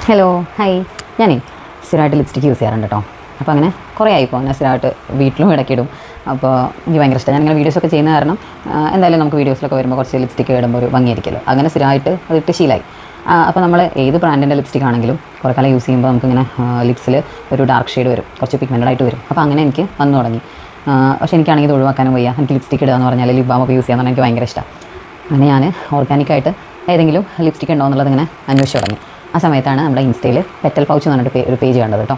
Hello hi ഞാനേ സ്ഥിരമായിട്ട് lipstick use ചെയ്യാറുണ്ട് കേട്ടോ. അപ്പോൾ അങ്ങനെ കുറേ ആയിപ്പോൾ ഞാൻ സ്ഥിരമായിട്ട് വീട്ടിലും ഇടയ്ക്കിടും. അപ്പോൾ എനിക്ക് ഭയങ്കര ഇഷ്ടമാണ്. ഞാനിങ്ങനെ വീഡിയോസൊക്കെ ചെയ്യുന്ന കാരണം എന്തായാലും നമുക്ക് വീഡിയോസിലൊക്കെ വരുമ്പോൾ കുറച്ച് ലിപ്സ്റ്റിക്ക് ഇടുമ്പോൾ ഒരു ഭംഗിയായിരിക്കുമല്ലോ. അങ്ങനെ സ്ഥിരമായിട്ട് അതിട്ട് ശീലമായി. അപ്പോൾ നമ്മൾ ഏത് ബ്രാൻഡിൻ്റെ ലിപ്സ്റ്റിക് ആണെങ്കിലും കുറേ കാലം യൂസ് ചെയ്യുമ്പോൾ നമുക്കിങ്ങനെ ലിപ്സിൽ ഒരു ഡാർക്ക് ഷെയ്ഡ് വരും, കുറച്ച് പിഗ്മെൻറ്റഡ് ആയിട്ട് വരും. അപ്പോൾ അങ്ങനെ എനിക്ക് വന്നു തുടങ്ങി. പക്ഷേ എനിക്കാണെങ്കിൽ ഇത് ഒഴിവാക്കാനും വയ്യ. എനിക്ക് ലിപ്സ്റ്റിക്ക് ഇടുക എന്ന് പറഞ്ഞാൽ ലിപ് ബാമൊക്കെ യൂസ് ചെയ്യാൻ പറഞ്ഞാൽ എനിക്ക് ഭയങ്കര ഇഷ്ടമാണ്. അങ്ങനെ ഞാൻ ഓർഗാനിക്കായിട്ട് ഏതെങ്കിലും ലിപ്സ്റ്റിക്ക് ഉണ്ടോ എന്നുള്ളത് ഇങ്ങനെ അന്വേഷിച്ച് തുടങ്ങി. ആ സമയത്താണ് നമ്മുടെ ഇൻസ്റ്റയിൽ പെറ്റൽ പൗച്ച് എന്ന് പറഞ്ഞിട്ട് ഒരു പേജ് കണ്ടത് കേട്ടോ.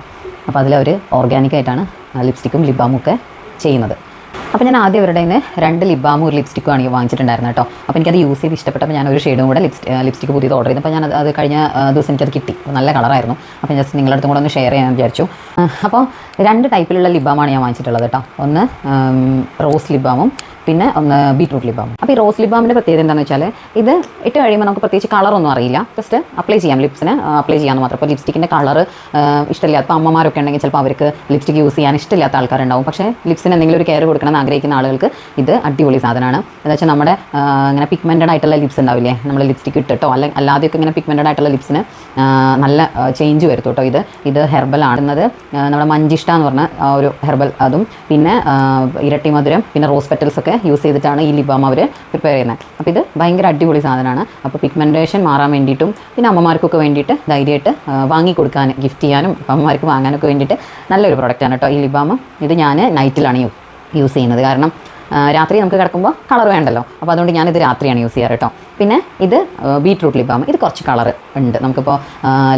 അപ്പോൾ അതിലവർ ഓർഗാനിക്കായിട്ടാണ് ലിപ്സ്റ്റിക്കും ലിപ് ബാമും ഒക്കെ ചെയ്യുന്നത്. അപ്പോൾ ഞാൻ ആദ്യം അവരുടെ നിന്ന് 2 ലിപ് ബാമും ഒരു ലിപ്സ്റ്റിക്കും ആണ് വാങ്ങിച്ചിട്ടുണ്ടായിരുന്നു കേട്ടോ. അപ്പോൾ എനിക്കത് യൂസ് ചെയ്ത് ഇഷ്ടപ്പെട്ടപ്പോൾ ഞാൻ ഒരു ഷെയ്ഡും കൂടെ ലിപ്സ്റ്റിക്ക് പുതിയത് ഓർഡർ ചെയ്തു. അപ്പോൾ ഞാൻ അത് കഴിഞ്ഞ ദിവസം എനിക്കത് കിട്ടി. നല്ല കളറായിരുന്നു. അപ്പോൾ ജസ്റ്റ് നിങ്ങളുടെ അടുത്തും കൂടെ ഒന്ന് ഷെയർ ചെയ്യാൻ വിചാരിച്ചു. അപ്പോൾ 2 ടൈപ്പിലുള്ള ലിപ് ബാമാണ് ഞാൻ വാങ്ങിച്ചിട്ടുള്ളത് കേട്ടോ. ഒന്ന് റോസ് ലിപ് ബാമും പിന്നെ ഒന്ന് ബീട്രൂട്ട് ലിപ് ബാം. അപ്പോൾ ഈ റോസ് ലിപ് ബാമിൻ്റെ പ്രത്യേകത എന്താണെന്ന് വെച്ചാൽ ഇത് ഇട്ട് കഴിയുമ്പോൾ നമുക്ക് പ്രത്യേകിച്ച് കളറൊന്നും അറിയില്ല. ജസ്റ്റ് അപ്ലൈ ചെയ്യാം, ലിപ്സിന് അപ്ലൈ ചെയ്യാമെന്ന് മാത്രം. അപ്പോൾ ലിപ്സ്റ്റിക്കിൻ്റെ കളർ ഇഷ്ടമില്ലാത്ത ഇപ്പോൾ അമ്മമാരൊക്കെ ഉണ്ടെങ്കിൽ ചിലപ്പോൾ അവർക്ക് ലിപ്സ്റ്റിക്ക് യൂസ് ചെയ്യാൻ ഇഷ്ടമില്ലാത്ത ആൾക്കാരുണ്ടാവും. പക്ഷേ ലിപ്സിന് എന്തെങ്കിലും ഒരു കെയർ കൊടുക്കണമെന്ന് ആഗ്രഹിക്കുന്ന ആളുകൾക്ക് ഇത് അടിപൊളി സാധനമാണ്. എന്താ വെച്ചാൽ നമ്മുടെ ഇങ്ങനെ പിഗ്മെൻറ്റഡ് ആയിട്ടുള്ള ലിപ്സ് ഉണ്ടാവില്ലേ, നമ്മൾ ലിപ്സ്റ്റിക്ക് ഇട്ടിട്ടോ അല്ലാതെയൊക്കെ ഇങ്ങനെ പിഗ്മെൻറ്റഡ് ആയിട്ടുള്ള ലിപ്സിന് നല്ല ചേഞ്ച് വരുത്തും കേട്ടോ. ഇത് ഹെർബൽ ആണെന്നത് നമ്മുടെ മഞ്ചിഷ്ട എന്ന് പറഞ്ഞ ഒരു ഹെർബൽ, അതും പിന്നെ ഇരട്ടി മധുരം പിന്നെ റോസ് പെറ്റൽസ് ഒക്കെ യൂസ് ചെയ്തിട്ടാണ് ഈ ലിപ് ബാം അവർ പ്രിപ്പയർ ചെയ്യുന്നത്. അപ്പോൾ ഇത് ഭയങ്കര അടിപൊളി സാധനമാണ്. അപ്പോൾ പിഗ്മെൻറ്റേഷൻ മാറാൻ വേണ്ടിയിട്ടും പിന്നെ അമ്മമാർക്കൊക്കെ വേണ്ടിയിട്ട് ധൈര്യമായിട്ട് വാങ്ങിക്കൊടുക്കാൻ, ഗിഫ്റ്റ് ചെയ്യാനും അമ്മമാർക്ക് വാങ്ങാനൊക്കെ വേണ്ടിയിട്ട് നല്ലൊരു പ്രോഡക്റ്റാണ് കേട്ടോ ഈ ലിപ് ബാം. ഇത് ഞാൻ നൈറ്റിലാണ് യൂസ് ചെയ്യുന്നത്. കാരണം രാത്രി നമുക്ക് കിടക്കുമ്പോൾ കളർ വേണ്ടല്ലോ. അപ്പോൾ അതുകൊണ്ട് ഞാനിത് രാത്രിയാണ് യൂസ് ചെയ്യാറ് കേട്ടോ. പിന്നെ ഇത് ബീട്രൂട്ട് ലിപ് ബാം. ഇത് കുറച്ച് കളർ ഉണ്ട്. നമുക്കിപ്പോൾ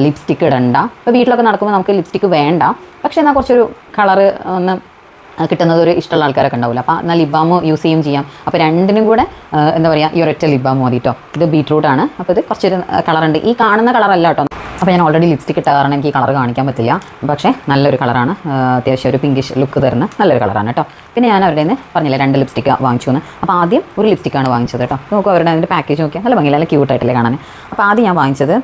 ലിപ്സ്റ്റിക്ക് ഇടണ്ട, ഇപ്പോൾ വീട്ടിലൊക്കെ നടക്കുമ്പോൾ നമുക്ക് ലിപ്സ്റ്റിക്ക് വേണ്ട, പക്ഷേ എന്നാൽ കുറച്ചൊരു കളറ് ഒന്ന് കിട്ടുന്നത് ഒരു ഇഷ്ടമുള്ള ആൾക്കാരൊക്കെ ഉണ്ടാവില്ല. അപ്പോൾ എന്നാൽ ലിപ് ബാം യൂസ് ചെയ്യും ചെയ്യാം. അപ്പോൾ രണ്ടിനും കൂടെ എന്താ പറയുക, ഈ ഒരൊറ്റ ലിപ് ബാം മതി കേട്ടോ. ഇത് ബീട്രൂട്ടാണ്. അപ്പോൾ ഇത് കുറച്ചൊരു കളറുണ്ട്. ഈ കാണുന്ന കളറല്ല കേട്ടോ. അപ്പോൾ ഞാൻ ഓൾറെഡി ലിപ്സ്റ്റിക് ഇട്ട കാരണം എനിക്ക് ഈ കളർ കാണിക്കാൻ പറ്റില്ല. പക്ഷേ നല്ലൊരു കളറാണ്, അത്യാവശ്യം ഒരു പിങ്കിഷ് ലുക്ക് തരുന്ന നല്ലൊരു കളറാണ് കേട്ടോ. പിന്നെ ഞാൻ അവരുടെ നിന്ന് പറഞ്ഞില്ലേ 2 ലിപ്സ്റ്റിക്ക് വാങ്ങിച്ചു എന്ന്. അപ്പോൾ ആദ്യം ഒരു ലിപ്സ്റ്റിക്കാണ് വാങ്ങിച്ചത് കേട്ടോ. നോക്കുക അവരുടെ അതിൻ്റെ പാക്കേജ് നോക്കിയാൽ നല്ല ഭംഗിയില്ല, നല്ല ക്യൂട്ടായിട്ടല്ലേ കാണാൻ. അപ്പോൾ ആദ്യം ഞാൻ വാങ്ങിച്ചത്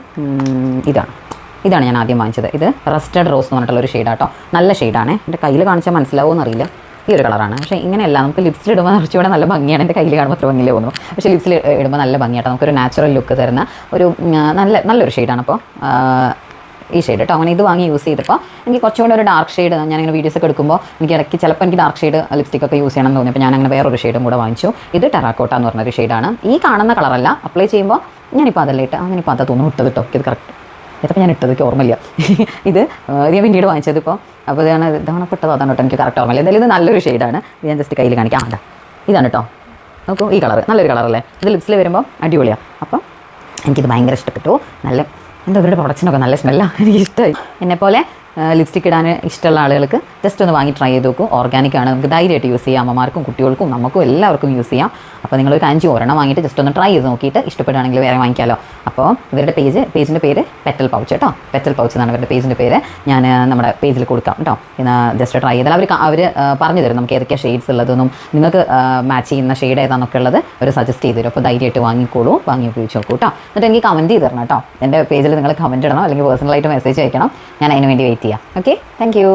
ഇതാണ് ഞാൻ ആദ്യം വാങ്ങിച്ചത്. ഇത് റസ്റ്റഡ് റോസ് എന്ന് പറഞ്ഞിട്ടുള്ളൊരു ഷെയ്ഡാട്ടോ. നല്ല ഷെയ്ഡാണ്. എൻ്റെ കയ്യിൽ കാണിച്ചാൽ മനസ്സിലാവുമെന്ന് അറിയില്ല. ഈ ഒരു കളറാണ്. പക്ഷേ ഇങ്ങനെയല്ല, നമുക്ക് ലിപ്സിൽ ഇടുമ്പോൾ കുറച്ചുകൂടെ നല്ല ഭംഗിയാണ്. എൻ്റെ കയ്യിൽ കാണുമ്പോൾ അത്ര ഭംഗിയിലേ തോന്നുന്നു. പക്ഷേ ലിപ്സിൽ ഇടുമ്പോൾ നല്ല ഭംഗിയാട്ടോ. നമുക്കൊരു നാച്ചുറൽ ലുക്ക് തരുന്ന ഒരു നല്ലൊരു ഷെയ്ഡാണ്. അപ്പോൾ ഈ ഷെയ്ഡ് കേട്ടോ. അങ്ങനെ ഇത് വാങ്ങി യൂസ് ചെയ്തപ്പോൾ എനിക്ക് കുറച്ചുകൂടെ ഒരു ഡാർക്ക് ഷെയ്ഡ്, ഞാനിങ്ങനെ വീഡിയോസൊക്കെ എടുക്കുമ്പോൾ എനിക്ക് ഇടയ്ക്ക് ചിലപ്പോൾ എനിക്ക് ഡാർക്ക് ഷെയ്ഡ് ലിപ്സ്റ്റിക്കൊക്കെ യൂസ് ചെയ്യണം എന്ന് തോന്നി. അപ്പോൾ ഞാൻ അങ്ങനെ വേറൊരു ഷെയ്ഡും കൂടെ വാങ്ങിച്ചു. ഇത് ടെറാക്കോട്ട എന്ന് പറഞ്ഞൊരു ഷെയ്ഡാണ്. ഈ കാണുന്ന കളറല്ല. അപ്ലൈ ചെയ്യുമ്പോൾ ഞാനിപ്പോൾ അതല്ല ഇട്ട്, ഞാനിപ്പോൾ അതാ തോന്നുന്നു ഇട്ടത് കേട്ടോ. ഇത് കറക്റ്റ് ഇതിപ്പോൾ ഞാൻ ഇട്ടതൊക്കെ ഓർമ്മയില്ല. ഇത് ഞാൻ പിന്നീട് വാങ്ങിച്ചത് ഇപ്പോൾ. അപ്പോൾ ഇതാണ് പെട്ടത്, അതാണ് കേട്ടോ എനിക്ക് കറക്റ്റ് ഓർമ്മയില്ല. എന്തായാലും ഇത് നല്ലൊരു ഷെയ്ഡാണ്. ഇത് ഞാൻ ജസ്റ്റ് കയ്യിൽ കാണിക്കാം. ഇതാണ് കേട്ടോ. നോക്കൂ, ഈ കളർ നല്ലൊരു കളറല്ലേ. ഇത് ലിപ്സിൽ വരുമ്പോൾ അടിപൊളിയാണ്. അപ്പം എനിക്കിത് ഭയങ്കര ഇഷ്ടപ്പെട്ടു. നല്ല എന്താ ഇവരുടെ പ്രൊഡക്ഷനൊക്കെ നല്ല സ്മെല്ലാണ്, എനിക്ക് ഇഷ്ടമായി. എന്നെപ്പോലെ ലിപ്സ്റ്റിക്ക് ഇടാൻ ഇഷ്ടമുള്ള ആളുകൾക്ക് ജസ്റ്റ് ഒന്ന് വാങ്ങി ട്രൈ ചെയ്ത് നോക്കും. ഓർഗാനിക്കാണ്, നമുക്ക് ധൈര്യമായിട്ട് യൂസ് ചെയ്യാം. അമ്മമാർക്കും കുട്ടികൾക്കും നമുക്കും എല്ലാവർക്കും യൂസ് ചെയ്യാം. അപ്പോൾ നിങ്ങളൊരു 5 ഒരെണ്ണം വാങ്ങിയിട്ട് ജസ്റ്റ് ഒന്ന് ട്രൈ ചെയ്ത് നോക്കിയിട്ട് ഇഷ്ടപ്പെടുകയാണെങ്കിൽ വേറെ വാങ്ങിക്കാമല്ലോ. അപ്പോൾ ഇവരുടെ പേജിൻ്റെ പേര് പെറ്റൽ പൗച്ച് കേട്ടോ. പെറ്റൽ പൗച്ച് എന്നാണ് ഇവരുടെ പേജിൻ്റെ പേര്. ഞാൻ നമ്മുടെ പേജിൽ കൊടുക്കാം കേട്ടോ. ഇന്ന് ജസ്റ്റ് ട്രൈ ചെയ്താൽ അവർ പറഞ്ഞു തരും നമുക്ക് ഏതൊക്കെയാണ് ഷെയ്ഡ്സ് ഉള്ളതെന്നും നിങ്ങൾക്ക് മാച്ച് ചെയ്യുന്ന ഷെയ്ഡ് ഏതാണെന്നൊക്കെ ഉള്ളത് അവർ സജസ്റ്റ് ചെയ്ത് തരും. അപ്പോൾ ധൈര്യമായിട്ട് വാങ്ങിക്കോളൂ, വാങ്ങി ഉപയോഗിച്ച് നോക്കൂ കേട്ടോ. എന്നിട്ട് എനിക്ക് കമൻറ്റ് ചെയ്ത് തരണം കേട്ടോ. എൻ്റെ പേജിൽ നിങ്ങൾ കമൻറ്റ് ഇടണം, അല്ലെങ്കിൽ പേഴ്സണലായിട്ട് മെസ്സേജ് അയക്കണം. ഞാൻ അതിന് വേണ്ടി വെയിറ്റ് ചെയ്യാം. Okay, thank you.